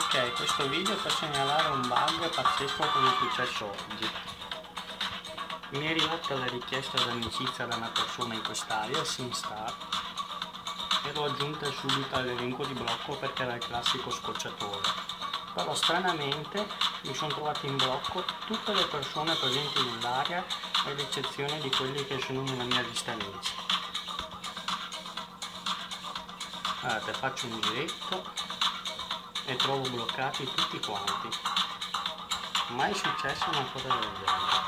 Ok, questo video per segnalare un bug pazzesco che mi è successo oggi. Mi è arrivata la richiesta d'amicizia da una persona in quest'area, SimStar, e l'ho aggiunta subito all'elenco di blocco perché era il classico scocciatore. Però stranamente mi sono trovato in blocco tutte le persone presenti nell'area, ad eccezione di quelli che sono nella mia lista amici. Guardate, faccio un giretto e trovo bloccati tutti quanti. Mai successa una cosa del genere.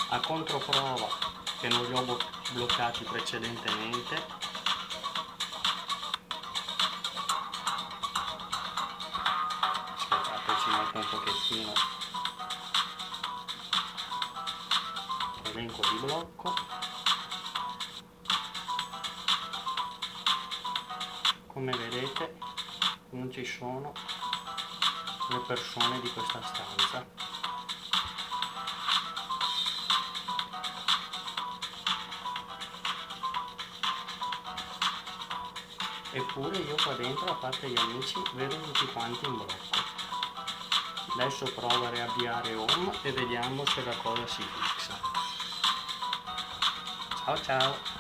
A controprova che non li ho bloccati precedentemente, aspettate, ci metto un pochettino l'elenco di blocco. Come vedete non ci sono le persone di questa stanza. Eppure io qua dentro, a parte gli amici, vedo tutti quanti in blocco. Adesso provo a riavviare home e vediamo se la cosa si fixa. Ciao ciao!